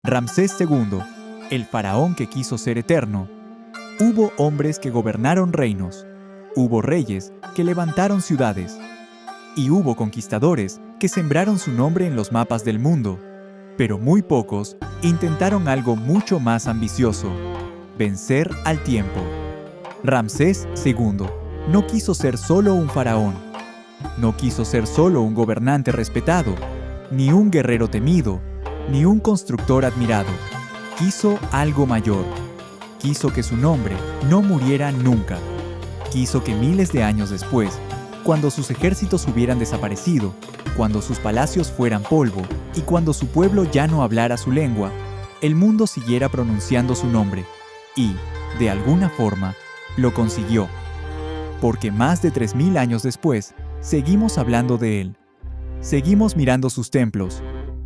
Ramsés II, el faraón que quiso ser eterno. Hubo hombres que gobernaron reinos, hubo reyes que levantaron ciudades, y hubo conquistadores que sembraron su nombre en los mapas del mundo. Pero muy pocos intentaron algo mucho más ambicioso: vencer al tiempo. Ramsés II no quiso ser solo un faraón, no quiso ser solo un gobernante respetado, ni un guerrero temido, ni un constructor admirado. Quiso algo mayor. Quiso que su nombre no muriera nunca. Quiso que miles de años después, cuando sus ejércitos hubieran desaparecido, cuando sus palacios fueran polvo y cuando su pueblo ya no hablara su lengua, el mundo siguiera pronunciando su nombre. Y, de alguna forma, lo consiguió. Porque más de 3000 años después, seguimos hablando de él. Seguimos mirando sus templos.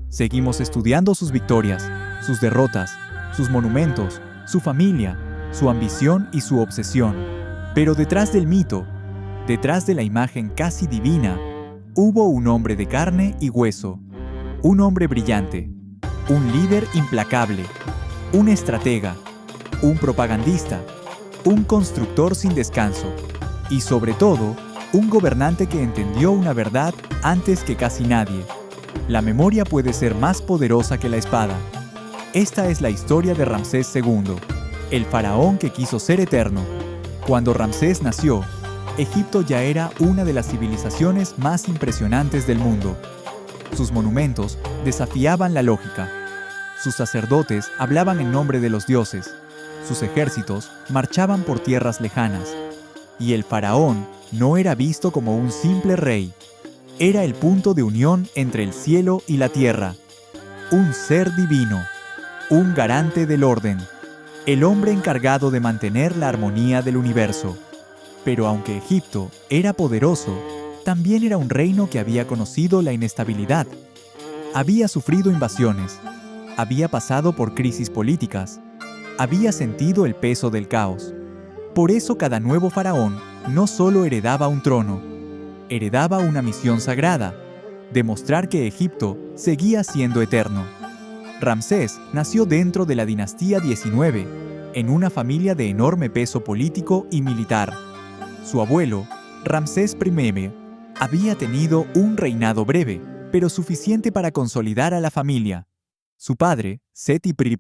Seguimos estudiando sus victorias, sus derrotas, sus monumentos, su familia, su ambición y su obsesión. Pero detrás del mito, detrás de la imagen casi divina, hubo un hombre de carne y hueso, un hombre brillante, un líder implacable, un estratega, un propagandista, un constructor sin descanso y, sobre todo, un gobernante que entendió una verdad antes que casi nadie: la memoria puede ser más poderosa que la espada. Esta es la historia de Ramsés II, el faraón que quiso ser eterno. Cuando Ramsés nació, Egipto ya era una de las civilizaciones más impresionantes del mundo. Sus monumentos desafiaban la lógica. Sus sacerdotes hablaban en nombre de los dioses. Sus ejércitos marchaban por tierras lejanas. Y el faraón no era visto como un simple rey. Era el punto de unión entre el cielo y la tierra. Un ser divino, un garante del orden, el hombre encargado de mantener la armonía del universo. Pero aunque Egipto era poderoso, también era un reino que había conocido la inestabilidad. Había sufrido invasiones, había pasado por crisis políticas, había sentido el peso del caos. Por eso cada nuevo faraón no solo heredaba un trono, heredaba una misión sagrada: demostrar que Egipto seguía siendo eterno. Ramsés nació dentro de la dinastía 19, en una familia de enorme peso político y militar. Su abuelo, Ramsés I, había tenido un reinado breve, pero suficiente para consolidar a la familia. Su padre, Seti I,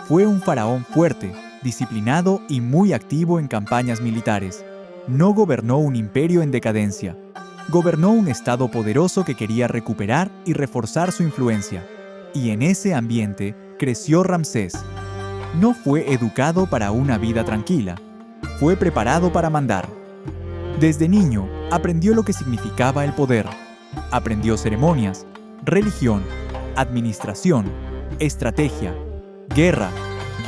fue un faraón fuerte, disciplinado y muy activo en campañas militares. No gobernó un imperio en decadencia. Gobernó un estado poderoso que quería recuperar y reforzar su influencia. Y en ese ambiente creció Ramsés. No fue educado para una vida tranquila. Fue preparado para mandar. Desde niño aprendió lo que significaba el poder. Aprendió ceremonias, religión, administración, estrategia, guerra,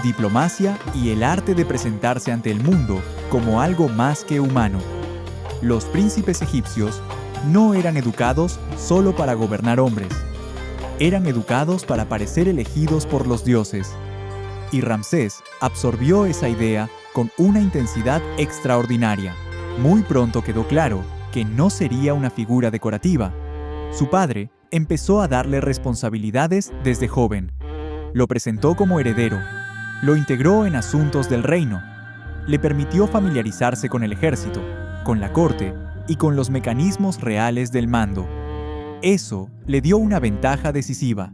diplomacia y el arte de presentarse ante el mundo como algo más que humano. Los príncipes egipcios no eran educados solo para gobernar hombres. Eran educados para parecer elegidos por los dioses. Y Ramsés absorbió esa idea con una intensidad extraordinaria. Muy pronto quedó claro que no sería una figura decorativa. Su padre empezó a darle responsabilidades desde joven. Lo presentó como heredero. Lo integró en asuntos del reino. Le permitió familiarizarse con el ejército, con la corte y con los mecanismos reales del mando. Eso le dio una ventaja decisiva.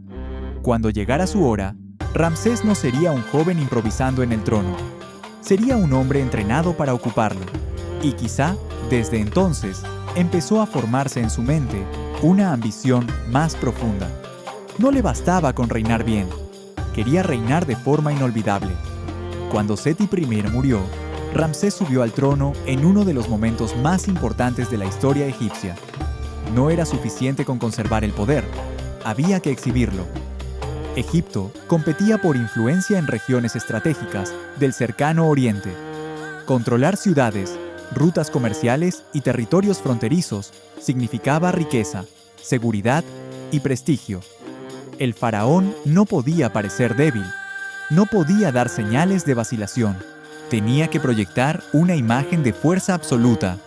Cuando llegara su hora, Ramsés no sería un joven improvisando en el trono. Sería un hombre entrenado para ocuparlo. Y quizá, desde entonces, empezó a formarse en su mente una ambición más profunda. No le bastaba con reinar bien. Quería reinar de forma inolvidable. Cuando Seti I murió, Ramsés subió al trono en uno de los momentos más importantes de la historia egipcia. No era suficiente con conservar el poder, había que exhibirlo. Egipto competía por influencia en regiones estratégicas del cercano Oriente. Controlar ciudades, rutas comerciales y territorios fronterizos significaba riqueza, seguridad y prestigio. El faraón no podía parecer débil, no podía dar señales de vacilación. Tenía que proyectar una imagen de fuerza absoluta.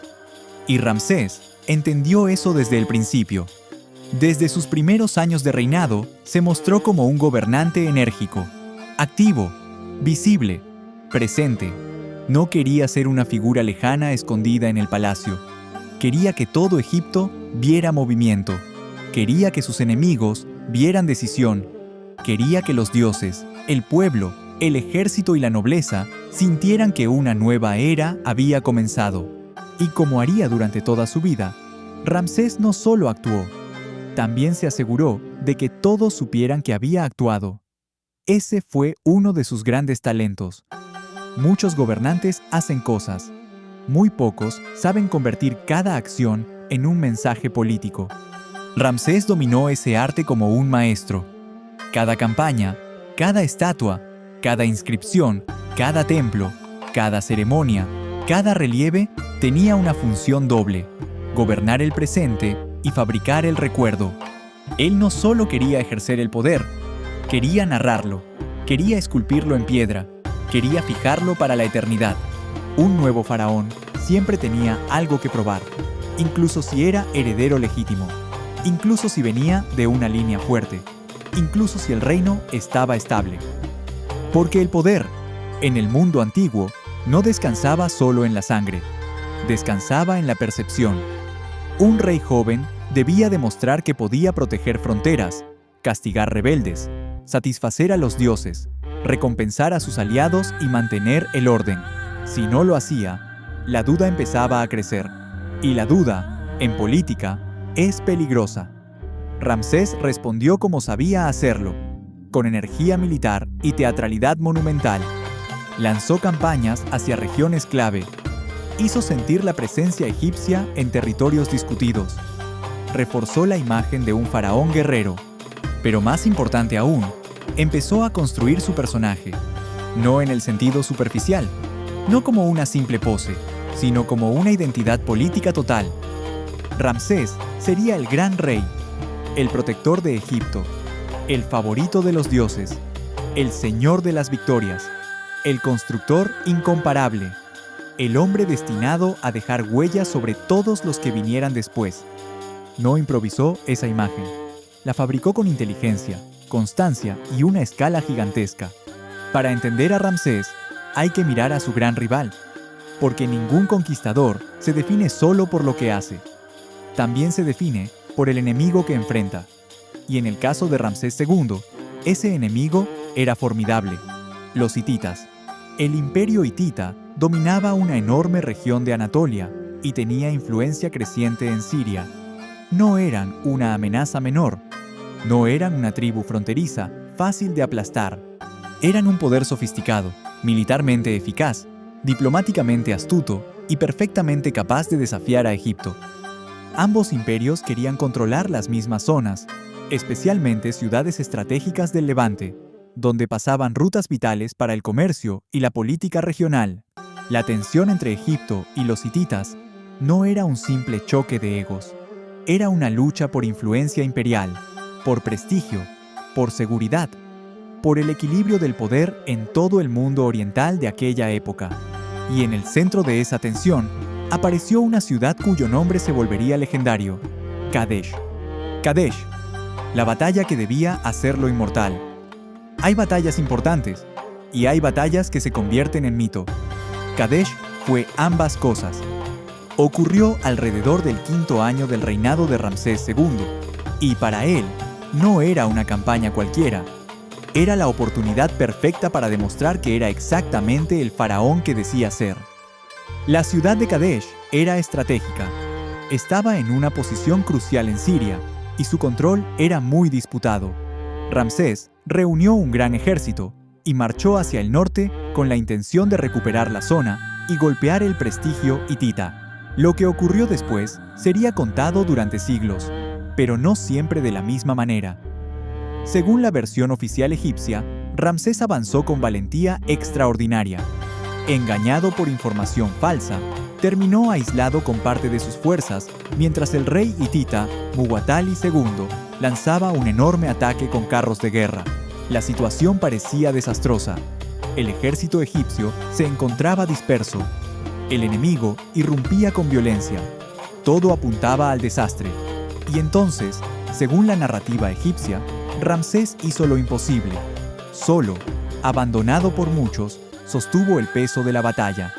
Y Ramsés entendió eso desde el principio. Desde sus primeros años de reinado, se mostró como un gobernante enérgico, activo, visible, presente. No quería ser una figura lejana escondida en el palacio. Quería que todo Egipto viera movimiento. Quería que sus enemigos vieran decisión. Quería que los dioses, el pueblo, el ejército y la nobleza sintieran que una nueva era había comenzado. Y como haría durante toda su vida, Ramsés no solo actuó, también se aseguró de que todos supieran que había actuado. Ese fue uno de sus grandes talentos. Muchos gobernantes hacen cosas. Muy pocos saben convertir cada acción en un mensaje político. Ramsés dominó ese arte como un maestro. Cada campaña, cada estatua, cada inscripción, cada templo, cada ceremonia, cada relieve tenía una función doble: gobernar el presente y fabricar el recuerdo. Él no solo quería ejercer el poder, quería narrarlo, quería esculpirlo en piedra, quería fijarlo para la eternidad. Un nuevo faraón siempre tenía algo que probar, incluso si era heredero legítimo, incluso si venía de una línea fuerte, incluso si el reino estaba estable. Porque el poder, en el mundo antiguo, no descansaba solo en la sangre, descansaba en la percepción. Un rey joven debía demostrar que podía proteger fronteras, castigar rebeldes, satisfacer a los dioses, recompensar a sus aliados y mantener el orden. Si no lo hacía, la duda empezaba a crecer. Y la duda, en política, es peligrosa. Ramsés respondió como sabía hacerlo, con energía militar y teatralidad monumental. Lanzó campañas hacia regiones clave. Hizo sentir la presencia egipcia en territorios discutidos. Reforzó la imagen de un faraón guerrero. Pero más importante aún, empezó a construir su personaje, no en el sentido superficial, no como una simple pose, sino como una identidad política total. Ramsés sería el gran rey, el protector de Egipto, el favorito de los dioses, el señor de las victorias, el constructor incomparable, el hombre destinado a dejar huellas sobre todos los que vinieran después. No improvisó esa imagen, la fabricó con inteligencia, constancia y una escala gigantesca. Para entender a Ramsés, hay que mirar a su gran rival, porque ningún conquistador se define solo por lo que hace. También se define por el enemigo que enfrenta. Y en el caso de Ramsés II, ese enemigo era formidable: los hititas. El imperio hitita dominaba una enorme región de Anatolia y tenía influencia creciente en Siria. No eran una amenaza menor. No eran una tribu fronteriza, fácil de aplastar. Eran un poder sofisticado, militarmente eficaz, diplomáticamente astuto y perfectamente capaz de desafiar a Egipto. Ambos imperios querían controlar las mismas zonas, especialmente ciudades estratégicas del Levante, donde pasaban rutas vitales para el comercio y la política regional. La tensión entre Egipto y los hititas no era un simple choque de egos. Era una lucha por influencia imperial, por prestigio, por seguridad, por el equilibrio del poder en todo el mundo oriental de aquella época. Y en el centro de esa tensión apareció una ciudad cuyo nombre se volvería legendario: Kadesh. Kadesh, la batalla que debía hacerlo inmortal. Hay batallas importantes, y hay batallas que se convierten en mito. Kadesh fue ambas cosas. Ocurrió alrededor del 5º año del reinado de Ramsés II, y para él no era una campaña cualquiera. Era la oportunidad perfecta para demostrar que era exactamente el faraón que decía ser. La ciudad de Kadesh era estratégica. Estaba en una posición crucial en Siria, y su control era muy disputado. Ramsés reunió un gran ejército y marchó hacia el norte con la intención de recuperar la zona y golpear el prestigio hitita. Lo que ocurrió después sería contado durante siglos, pero no siempre de la misma manera. Según la versión oficial egipcia, Ramsés avanzó con valentía extraordinaria. Engañado por información falsa, terminó aislado con parte de sus fuerzas, mientras el rey hitita, Muwatalli II, lanzaba un enorme ataque con carros de guerra. La situación parecía desastrosa. El ejército egipcio se encontraba disperso. El enemigo irrumpía con violencia. Todo apuntaba al desastre. Y entonces, Según la narrativa egipcia, Ramsés hizo lo imposible. Solo, abandonado por muchos, sostuvo el peso de la batalla.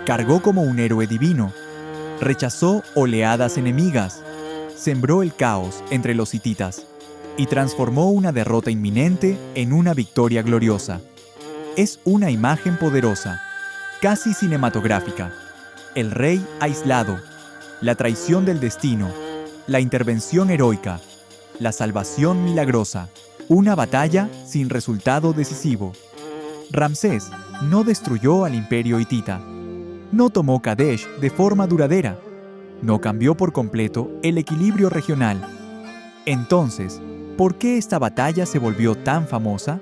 Cargó como un héroe divino. Rechazó oleadas enemigas. Sembró el caos entre los hititas y transformó una derrota inminente en una victoria gloriosa. Es una imagen poderosa, casi cinematográfica. El rey aislado, la traición del destino, la intervención heroica, la salvación milagrosa, una batalla sin resultado decisivo. Ramsés no destruyó al imperio hitita, no tomó Kadesh de forma duradera, no cambió por completo el equilibrio regional. Entonces, ¿por qué esta batalla se volvió tan famosa?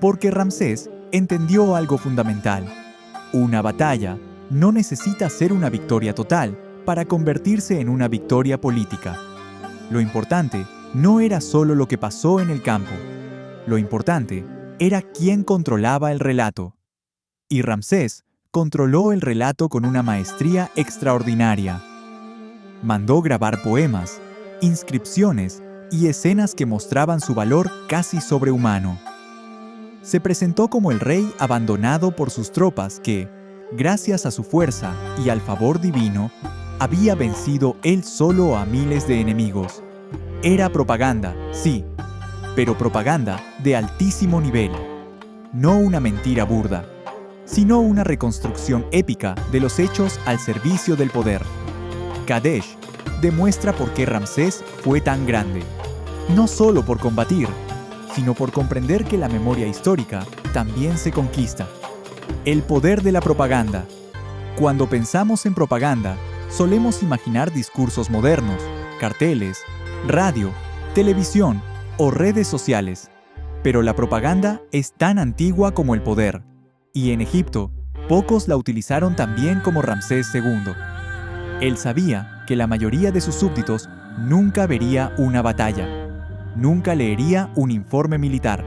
Porque Ramsés entendió algo fundamental. Una batalla no necesita ser una victoria total para convertirse en una victoria política. Lo importante no era solo lo que pasó en el campo. Lo importante era quién controlaba el relato. Y Ramsés controló el relato con una maestría extraordinaria. Mandó grabar poemas, inscripciones y escenas que mostraban su valor casi sobrehumano. Se presentó como el rey abandonado por sus tropas que, gracias a su fuerza y al favor divino, había vencido él solo a miles de enemigos. Era propaganda, sí, pero propaganda de altísimo nivel. No una mentira burda, sino una reconstrucción épica de los hechos al servicio del poder. Kadesh demuestra por qué Ramsés fue tan grande. No solo por combatir, sino por comprender que la memoria histórica también se conquista. El poder de la propaganda. Cuando pensamos en propaganda, solemos imaginar discursos modernos, carteles, radio, televisión o redes sociales. Pero la propaganda es tan antigua como el poder, y en Egipto, pocos la utilizaron tan bien como Ramsés II. Él sabía que la mayoría de sus súbditos nunca vería una batalla, nunca leería un informe militar,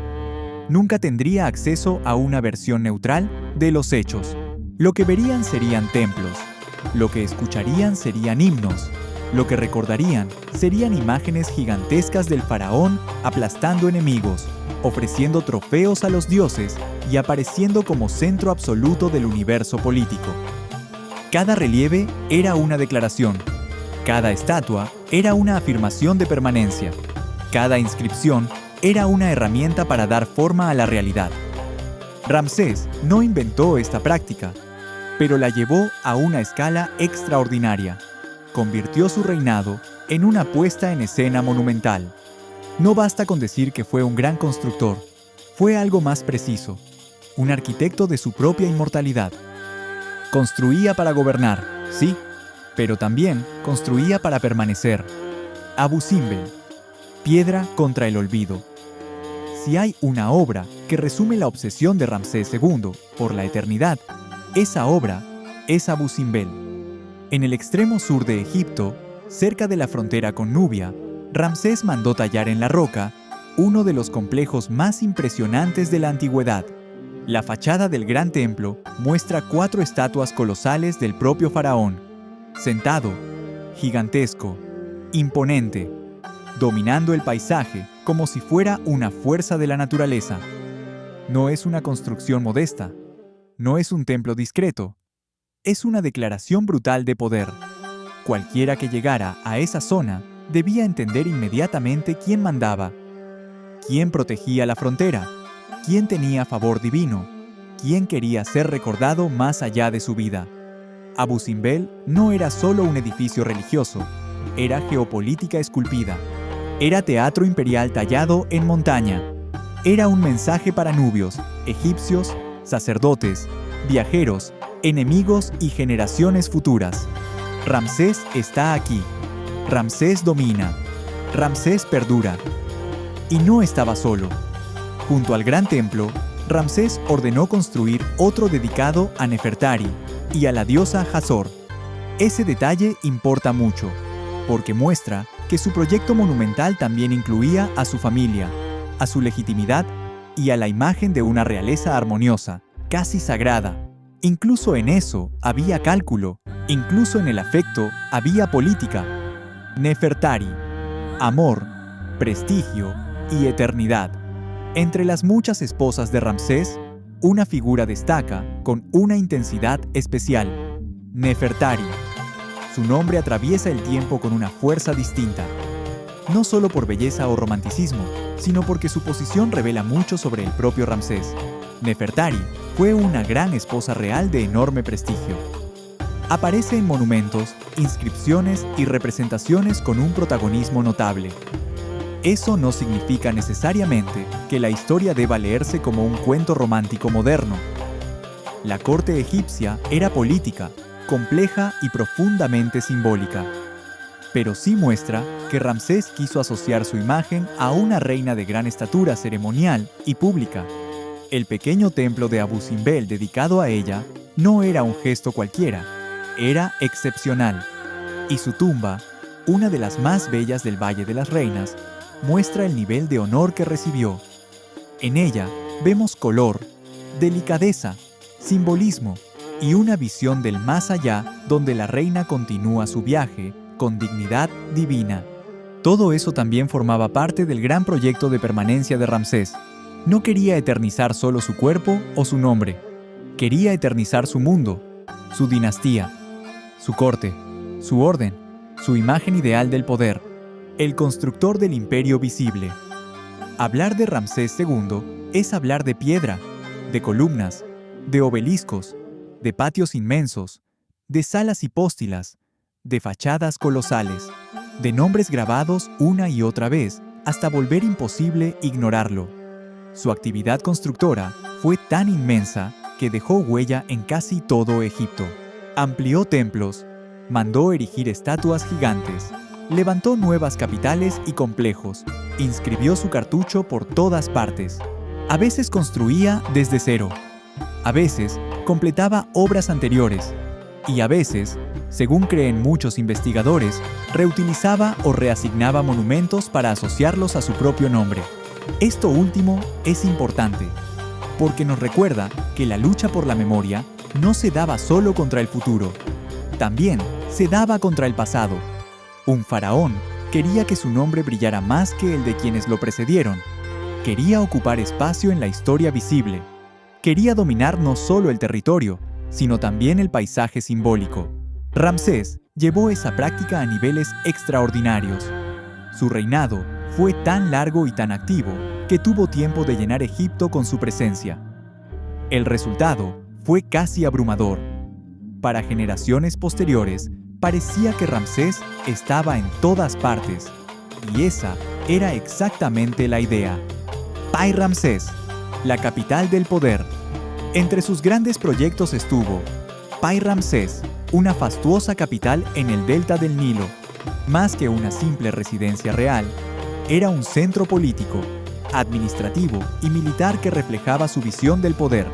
nunca tendría acceso a una versión neutral de los hechos. Lo que verían serían templos, lo que escucharían serían himnos, lo que recordarían serían imágenes gigantescas del faraón aplastando enemigos, ofreciendo trofeos a los dioses y apareciendo como centro absoluto del universo político. Cada relieve era una declaración, cada estatua era una afirmación de permanencia, cada inscripción era una herramienta para dar forma a la realidad. Ramsés no inventó esta práctica, pero la llevó a una escala extraordinaria. Convirtió su reinado en una puesta en escena monumental. No basta con decir que fue un gran constructor, fue algo más preciso, un arquitecto de su propia inmortalidad. Construía para gobernar, sí, pero también construía para permanecer. Abu Simbel, piedra contra el olvido. Si hay una obra que resume la obsesión de Ramsés II por la eternidad, esa obra es Abu Simbel. En el extremo sur de Egipto, cerca de la frontera con Nubia, Ramsés mandó tallar en la roca uno de los complejos más impresionantes de la antigüedad. La fachada del gran templo muestra 4 estatuas colosales del propio faraón, sentado, gigantesco, imponente, dominando el paisaje como si fuera una fuerza de la naturaleza. No es una construcción modesta, no es un templo discreto, es una declaración brutal de poder. Cualquiera que llegara a esa zona debía entender inmediatamente quién mandaba, quién protegía la frontera, quién tenía favor divino, quién quería ser recordado más allá de su vida. Abu Simbel no era solo un edificio religioso, era geopolítica esculpida, era teatro imperial tallado en montaña, era un mensaje para nubios, egipcios, sacerdotes, viajeros, enemigos y generaciones futuras. Ramsés está aquí. Ramsés domina. Ramsés perdura. Y no estaba solo. Junto al gran templo, Ramsés ordenó construir otro dedicado a Nefertari y a la diosa Hazor. Ese detalle importa mucho, porque muestra que su proyecto monumental también incluía a su familia, a su legitimidad y a la imagen de una realeza armoniosa, casi sagrada. Incluso en eso había cálculo, incluso en el afecto había política. Nefertari, amor, prestigio y eternidad. Entre las muchas esposas de Ramsés, una figura destaca con una intensidad especial: Nefertari. Su nombre atraviesa el tiempo con una fuerza distinta, no solo por belleza o romanticismo, sino porque su posición revela mucho sobre el propio Ramsés. Nefertari fue una gran esposa real de enorme prestigio. Aparece en monumentos, inscripciones y representaciones con un protagonismo notable. Eso no significa necesariamente que la historia deba leerse como un cuento romántico moderno. La corte egipcia era política, compleja y profundamente simbólica. Pero sí muestra que Ramsés quiso asociar su imagen a una reina de gran estatura ceremonial y pública. El pequeño templo de Abu Simbel dedicado a ella no era un gesto cualquiera, era excepcional. Y su tumba, una de las más bellas del Valle de las Reinas, muestra el nivel de honor que recibió. En ella vemos color, delicadeza, simbolismo y una visión del más allá donde la reina continúa su viaje con dignidad divina. Todo eso también formaba parte del gran proyecto de permanencia de Ramsés. No quería eternizar solo su cuerpo o su nombre. Quería eternizar su mundo, su dinastía, su corte, su orden, su imagen ideal del poder, el constructor del imperio visible. Hablar de Ramsés II es hablar de piedra, de columnas, de obeliscos, de patios inmensos, de salas hipóstilas, de fachadas colosales, de nombres grabados una y otra vez hasta volver imposible ignorarlo. Su actividad constructora fue tan inmensa que dejó huella en casi todo Egipto. Amplió templos, mandó erigir estatuas gigantes, levantó nuevas capitales y complejos, inscribió su cartucho por todas partes. A veces construía desde cero, a veces completaba obras anteriores y a veces, según creen muchos investigadores, reutilizaba o reasignaba monumentos para asociarlos a su propio nombre. Esto último es importante, porque nos recuerda que la lucha por la memoria no se daba solo contra el futuro, también se daba contra el pasado. Un faraón quería que su nombre brillara más que el de quienes lo precedieron. Quería ocupar espacio en la historia visible. Quería dominar no solo el territorio, sino también el paisaje simbólico. Ramsés llevó esa práctica a niveles extraordinarios. Su reinado fue tan largo y tan activo que tuvo tiempo de llenar Egipto con su presencia. El resultado fue casi abrumador. Para generaciones posteriores, parecía que Ramsés estaba en todas partes, y esa era exactamente la idea. Pai Ramsés, la capital del poder. Entre sus grandes proyectos estuvo Pai Ramsés, una fastuosa capital en el delta del Nilo. Más que una simple residencia real, era un centro político, administrativo y militar que reflejaba su visión del poder.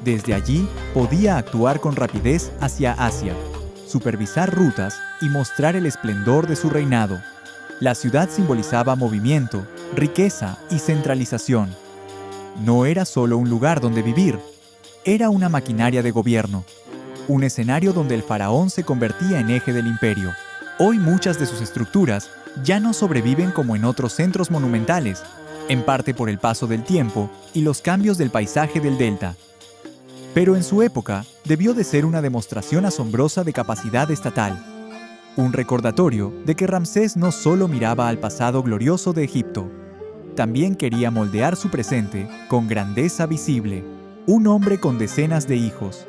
Desde allí podía actuar con rapidez hacia Asia, supervisar rutas y mostrar el esplendor de su reinado. La ciudad simbolizaba movimiento, riqueza y centralización. No era solo un lugar donde vivir, era una maquinaria de gobierno, un escenario donde el faraón se convertía en eje del imperio. Hoy muchas de sus estructuras ya no sobreviven como en otros centros monumentales, en parte por el paso del tiempo y los cambios del paisaje del delta. Pero en su época debió de ser una demostración asombrosa de capacidad estatal, un recordatorio de que Ramsés no solo miraba al pasado glorioso de Egipto, también quería moldear su presente con grandeza visible, un hombre con decenas de hijos.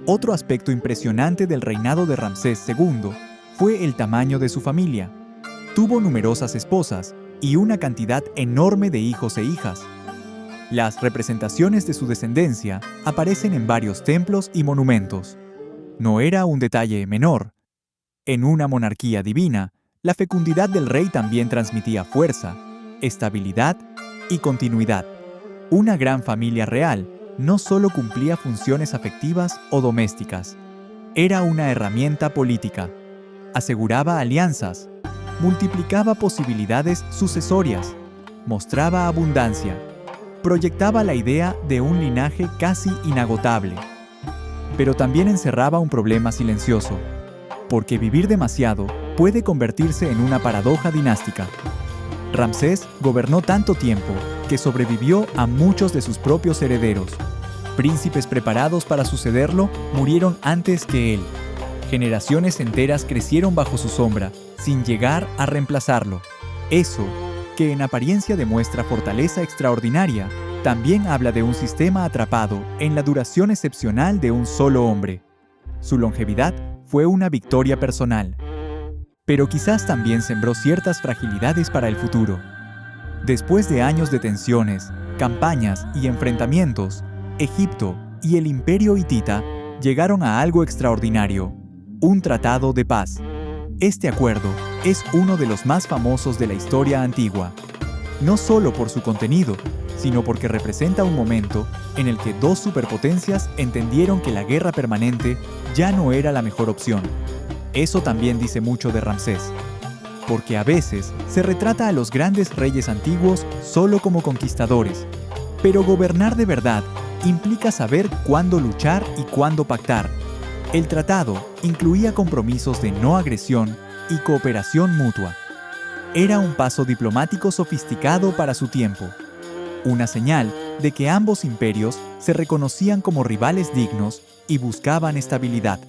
Otro aspecto impresionante del reinado de Ramsés II fue el tamaño de su familia. Tuvo numerosas esposas y una cantidad enorme de hijos e hijas. Las representaciones de su descendencia aparecen en varios templos y monumentos. No era un detalle menor. En una monarquía divina, la fecundidad del rey también transmitía fuerza, estabilidad y continuidad. Una gran familia real no solo cumplía funciones afectivas o domésticas, era una herramienta política. Aseguraba alianzas, multiplicaba posibilidades sucesorias, mostraba abundancia, proyectaba la idea de un linaje casi inagotable. Pero también encerraba un problema silencioso, porque vivir demasiado puede convertirse en una paradoja dinástica. Ramsés gobernó tanto tiempo que sobrevivió a muchos de sus propios herederos. Príncipes preparados para sucederlo murieron antes que él. Generaciones enteras crecieron bajo su sombra, sin llegar a reemplazarlo. Eso, que en apariencia demuestra fortaleza extraordinaria, también habla de un sistema atrapado en la duración excepcional de un solo hombre. Su longevidad fue una victoria personal. Pero quizás también sembró ciertas fragilidades para el futuro. Después de años de tensiones, campañas y enfrentamientos, Egipto y el Imperio hitita llegaron a algo extraordinario: un tratado de paz. Este acuerdo es uno de los más famosos de la historia antigua, no solo por su contenido, sino porque representa un momento en el que dos superpotencias entendieron que la guerra permanente ya no era la mejor opción. Eso también dice mucho de Ramsés, porque a veces se retrata a los grandes reyes antiguos solo como conquistadores, pero gobernar de verdad implica saber cuándo luchar y cuándo pactar. El tratado incluía compromisos de no agresión y cooperación mutua. Era un paso diplomático sofisticado para su tiempo, una señal de que ambos imperios se reconocían como rivales dignos y buscaban estabilidad.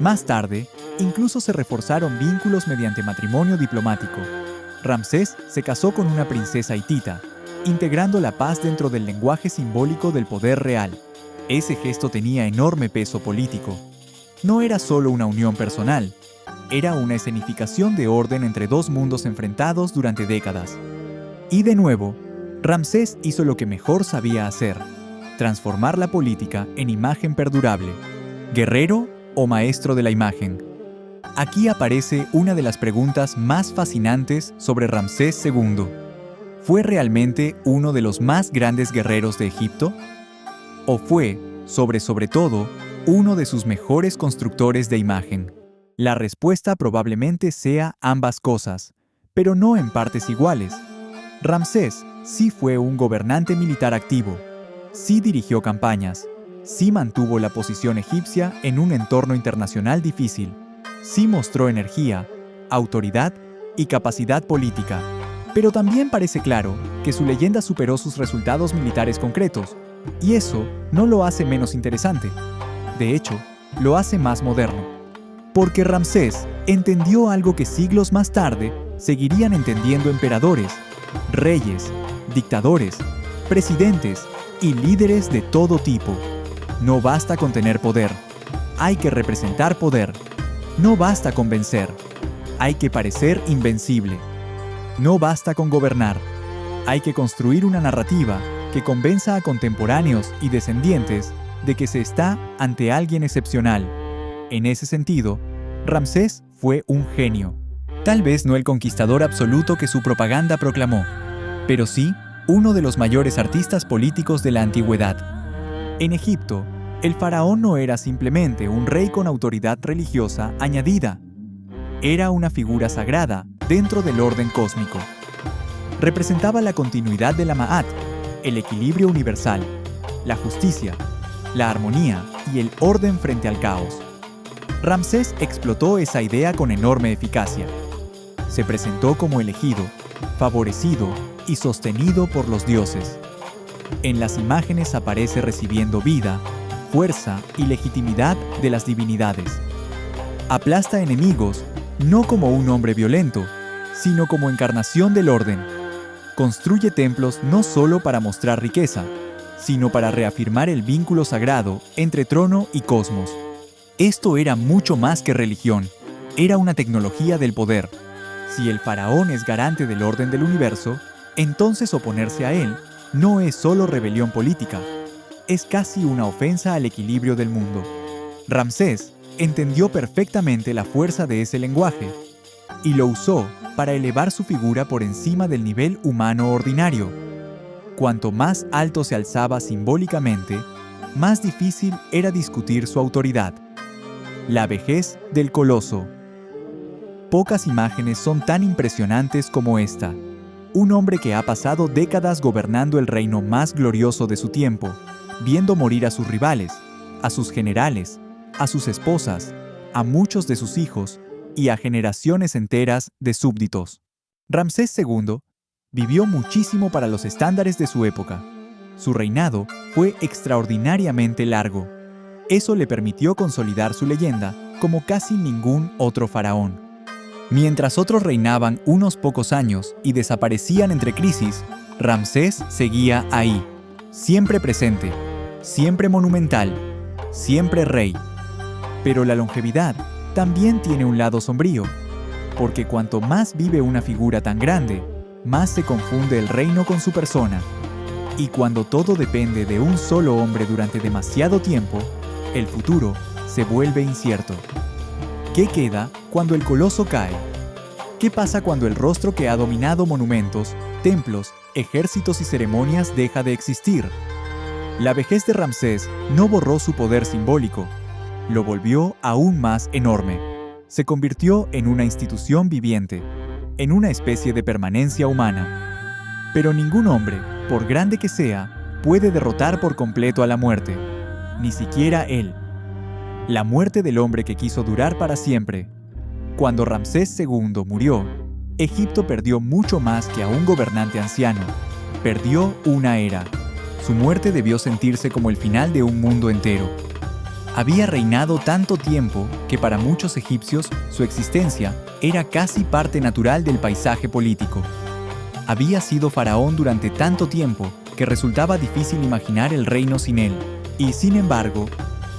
Más tarde, incluso se reforzaron vínculos mediante matrimonio diplomático. Ramsés se casó con una princesa hitita, integrando la paz dentro del lenguaje simbólico del poder real. Ese gesto tenía enorme peso político. No era solo una unión personal, era una escenificación de orden entre dos mundos enfrentados durante décadas. Y de nuevo, Ramsés hizo lo que mejor sabía hacer: transformar la política en imagen perdurable. ¿Guerrero o maestro de la imagen? Aquí aparece una de las preguntas más fascinantes sobre Ramsés II. ¿Fue realmente uno de los más grandes guerreros de Egipto? ¿O fue, sobre todo, uno de sus mejores constructores de imagen? La respuesta probablemente sea ambas cosas, pero no en partes iguales. Ramsés sí fue un gobernante militar activo, sí dirigió campañas, sí mantuvo la posición egipcia en un entorno internacional difícil, sí mostró energía, autoridad y capacidad política. Pero también parece claro que su leyenda superó sus resultados militares concretos, y eso no lo hace menos interesante. De hecho, lo hace más moderno. Porque Ramsés entendió algo que siglos más tarde seguirían entendiendo emperadores, reyes, dictadores, presidentes y líderes de todo tipo. No basta con tener poder, hay que representar poder. No basta con vencer, hay que parecer invencible. No basta con gobernar, hay que construir una narrativa que convenza a contemporáneos y descendientes de que se está ante alguien excepcional. En ese sentido, Ramsés fue un genio. Tal vez no el conquistador absoluto que su propaganda proclamó, pero sí uno de los mayores artistas políticos de la antigüedad. En Egipto, el faraón no era simplemente un rey con autoridad religiosa añadida. Era una figura sagrada dentro del orden cósmico. Representaba la continuidad de la Ma'at, el equilibrio universal, la justicia, la armonía y el orden frente al caos. Ramsés explotó esa idea con enorme eficacia. Se presentó como elegido, favorecido y sostenido por los dioses. En las imágenes aparece recibiendo vida, fuerza y legitimidad de las divinidades. Aplasta enemigos no como un hombre violento, sino como encarnación del orden. Construye templos no solo para mostrar riqueza, sino para reafirmar el vínculo sagrado entre trono y cosmos. Esto era mucho más que religión, era una tecnología del poder. Si el faraón es garante del orden del universo, entonces oponerse a él no es solo rebelión política, es casi una ofensa al equilibrio del mundo. Ramsés entendió perfectamente la fuerza de ese lenguaje y lo usó para elevar su figura por encima del nivel humano ordinario. Cuanto más alto se alzaba simbólicamente, más difícil era discutir su autoridad. La vejez del coloso. Pocas imágenes son tan impresionantes como esta. Un hombre que ha pasado décadas gobernando el reino más glorioso de su tiempo, viendo morir a sus rivales, a sus generales, a sus esposas, a muchos de sus hijos y a generaciones enteras de súbditos. Ramsés II Vivió muchísimo para los estándares de su época. Su reinado fue extraordinariamente largo. Eso le permitió consolidar su leyenda como casi ningún otro faraón. Mientras otros reinaban unos pocos años y desaparecían entre crisis, Ramsés seguía ahí, siempre presente, siempre monumental, siempre rey. Pero la longevidad también tiene un lado sombrío, porque cuanto más vive una figura tan grande, más se confunde el reino con su persona. Y cuando todo depende de un solo hombre durante demasiado tiempo, el futuro se vuelve incierto. ¿Qué queda cuando el coloso cae? ¿Qué pasa cuando el rostro que ha dominado monumentos, templos, ejércitos y ceremonias deja de existir? La vejez de Ramsés no borró su poder simbólico, lo volvió aún más enorme. Se convirtió en una institución viviente, en una especie de permanencia humana. Pero ningún hombre, por grande que sea, puede derrotar por completo a la muerte, ni siquiera él. La muerte del hombre que quiso durar para siempre. Cuando Ramsés II murió, Egipto perdió mucho más que a un gobernante anciano. Perdió una era. Su muerte debió sentirse como el final de un mundo entero. Había reinado tanto tiempo que para muchos egipcios su existencia era casi parte natural del paisaje político. Había sido faraón durante tanto tiempo que resultaba difícil imaginar el reino sin él. Y sin embargo,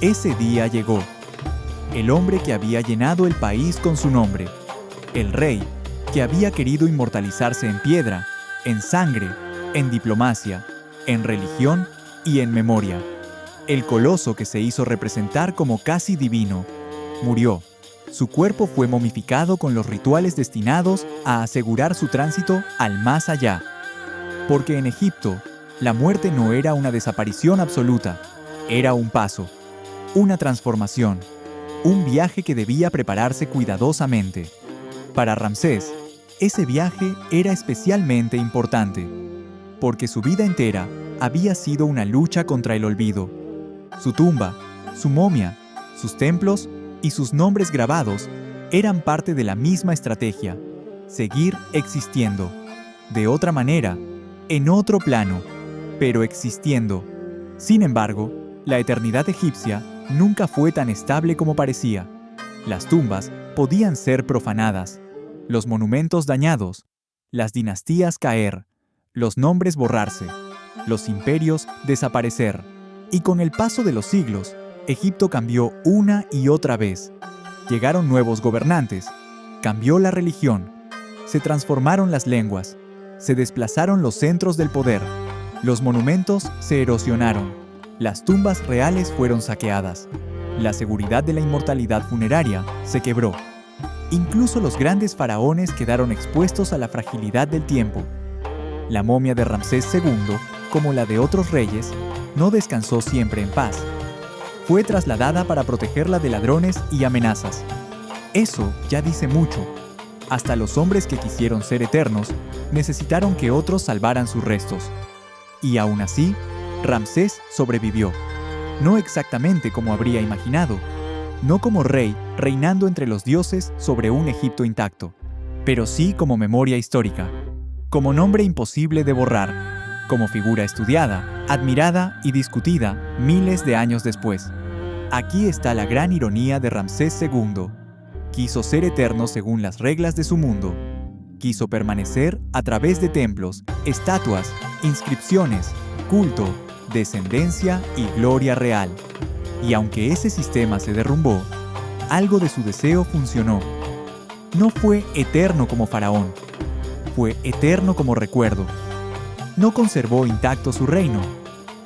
ese día llegó. El hombre que había llenado el país con su nombre. El rey que había querido inmortalizarse en piedra, en sangre, en diplomacia, en religión y en memoria. El coloso que se hizo representar como casi divino, murió. Su cuerpo fue momificado con los rituales destinados a asegurar su tránsito al más allá. Porque en Egipto, la muerte no era una desaparición absoluta, era un paso, una transformación, un viaje que debía prepararse cuidadosamente. Para Ramsés, ese viaje era especialmente importante, porque su vida entera había sido una lucha contra el olvido. Su tumba, su momia, sus templos y sus nombres grabados eran parte de la misma estrategia: seguir existiendo. De otra manera, en otro plano, pero existiendo. Sin embargo, la eternidad egipcia nunca fue tan estable como parecía. Las tumbas podían ser profanadas, los monumentos dañados, las dinastías caer, los nombres borrarse, los imperios desaparecer. Y con el paso de los siglos, Egipto cambió una y otra vez. Llegaron nuevos gobernantes, cambió la religión, se transformaron las lenguas, se desplazaron los centros del poder, los monumentos se erosionaron, las tumbas reales fueron saqueadas, la seguridad de la inmortalidad funeraria se quebró. Incluso los grandes faraones quedaron expuestos a la fragilidad del tiempo. La momia de Ramsés II, como la de otros reyes, no descansó siempre en paz. Fue trasladada para protegerla de ladrones y amenazas. Eso ya dice mucho. Hasta los hombres que quisieron ser eternos necesitaron que otros salvaran sus restos. Y aún así, Ramsés sobrevivió. No exactamente como habría imaginado. No como rey reinando entre los dioses sobre un Egipto intacto, pero sí como memoria histórica, como nombre imposible de borrar, como figura estudiada, admirada y discutida miles de años después. Aquí está la gran ironía de Ramsés II. Quiso ser eterno según las reglas de su mundo. Quiso permanecer a través de templos, estatuas, inscripciones, culto, descendencia y gloria real. Y aunque ese sistema se derrumbó, algo de su deseo funcionó. No fue eterno como faraón, fue eterno como recuerdo. No conservó intacto su reino,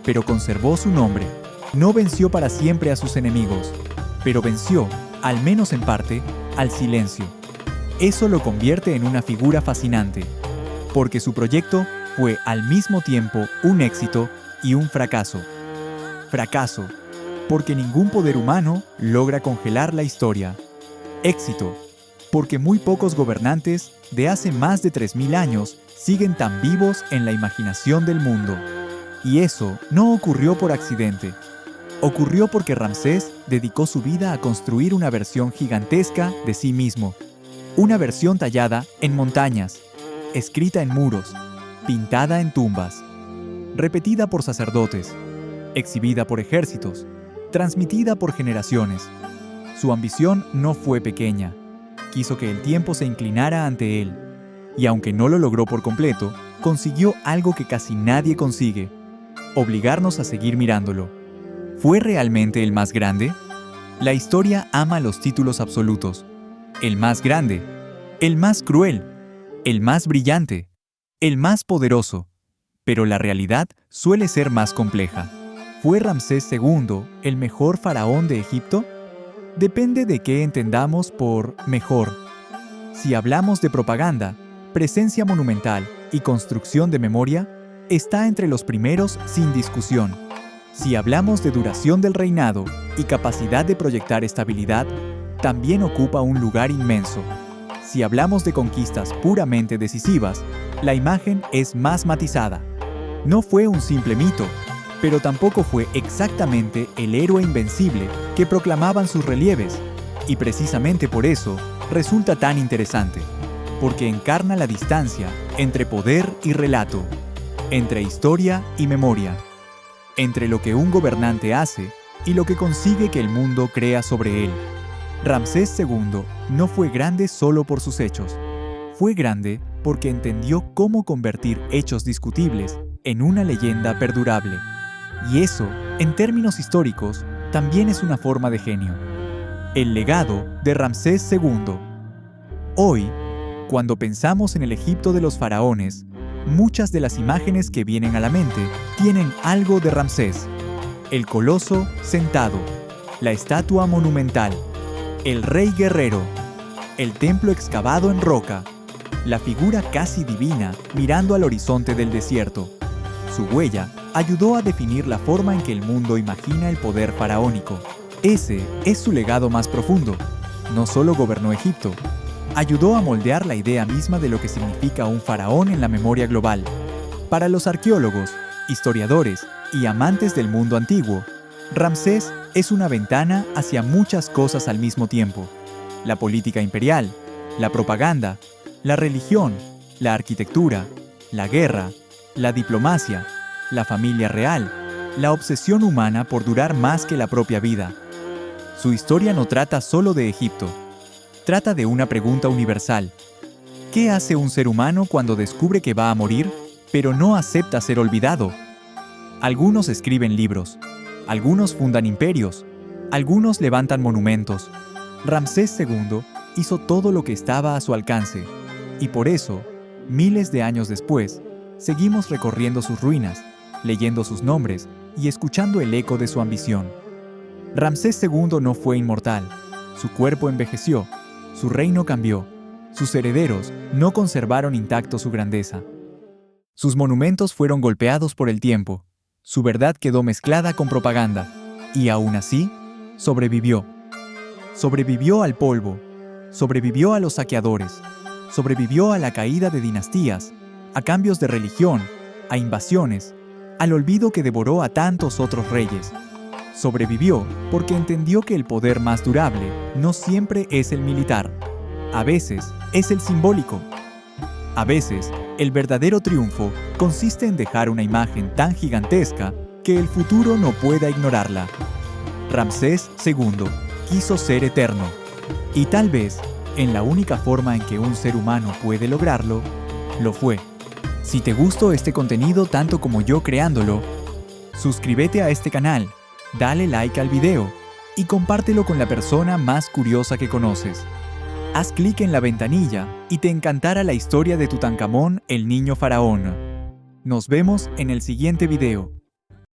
pero conservó su nombre. No venció para siempre a sus enemigos, pero venció, al menos en parte, al silencio. Eso lo convierte en una figura fascinante, porque su proyecto fue al mismo tiempo un éxito y un fracaso. Fracaso, porque ningún poder humano logra congelar la historia. Éxito, porque muy pocos gobernantes de hace más de 3000 años siguen tan vivos en la imaginación del mundo. Y eso no ocurrió por accidente. Ocurrió porque Ramsés dedicó su vida a construir una versión gigantesca de sí mismo. Una versión tallada en montañas, escrita en muros, pintada en tumbas, repetida por sacerdotes, exhibida por ejércitos, transmitida por generaciones. Su ambición no fue pequeña. Quiso que el tiempo se inclinara ante él. Y aunque no lo logró por completo, consiguió algo que casi nadie consigue: obligarnos a seguir mirándolo. ¿Fue realmente el más grande? La historia ama los títulos absolutos. El más grande, el más cruel, el más brillante, el más poderoso. Pero la realidad suele ser más compleja. ¿Fue Ramsés II el mejor faraón de Egipto? Depende de qué entendamos por mejor. Si hablamos de propaganda, presencia monumental y construcción de memoria, está entre los primeros sin discusión. Si hablamos de duración del reinado y capacidad de proyectar estabilidad, también ocupa un lugar inmenso. Si hablamos de conquistas puramente decisivas, la imagen es más matizada. No fue un simple mito, pero tampoco fue exactamente el héroe invencible que proclamaban sus relieves, y precisamente por eso resulta tan interesante, porque encarna la distancia entre poder y relato, entre historia y memoria, entre lo que un gobernante hace y lo que consigue que el mundo crea sobre él. Ramsés II no fue grande solo por sus hechos. Fue grande porque entendió cómo convertir hechos discutibles en una leyenda perdurable. Y eso, en términos históricos, también es una forma de genio. El legado de Ramsés II. Hoy, cuando pensamos en el Egipto de los faraones, muchas de las imágenes que vienen a la mente tienen algo de Ramsés. El coloso sentado, la estatua monumental, el rey guerrero, el templo excavado en roca, la figura casi divina mirando al horizonte del desierto. Su huella ayudó a definir la forma en que el mundo imagina el poder faraónico. Ese es su legado más profundo. No solo gobernó Egipto, ayudó a moldear la idea misma de lo que significa un faraón en la memoria global. Para los arqueólogos, historiadores y amantes del mundo antiguo, Ramsés es una ventana hacia muchas cosas al mismo tiempo: la política imperial, la propaganda, la religión, la arquitectura, la guerra, la diplomacia, la familia real, la obsesión humana por durar más que la propia vida. Su historia no trata solo de Egipto. Trata de una pregunta universal. ¿Qué hace un ser humano cuando descubre que va a morir, pero no acepta ser olvidado? Algunos escriben libros, algunos fundan imperios, algunos levantan monumentos. Ramsés II hizo todo lo que estaba a su alcance, y por eso, miles de años después, seguimos recorriendo sus ruinas, leyendo sus nombres y escuchando el eco de su ambición. Ramsés II no fue inmortal. Su cuerpo envejeció, su reino cambió, sus herederos no conservaron intacto su grandeza. Sus monumentos fueron golpeados por el tiempo, su verdad quedó mezclada con propaganda, y aún así, sobrevivió. Sobrevivió al polvo, sobrevivió a los saqueadores, sobrevivió a la caída de dinastías, a cambios de religión, a invasiones, al olvido que devoró a tantos otros reyes. Sobrevivió porque entendió que el poder más durable no siempre es el militar. A veces es el simbólico. A veces, el verdadero triunfo consiste en dejar una imagen tan gigantesca que el futuro no pueda ignorarla. Ramsés II quiso ser eterno. Y tal vez, en la única forma en que un ser humano puede lograrlo, lo fue. Si te gustó este contenido tanto como yo creándolo, suscríbete a este canal, dale like al video y compártelo con la persona más curiosa que conoces. Haz clic en la ventanilla y te encantará la historia de Tutankamón, el niño faraón. Nos vemos en el siguiente video.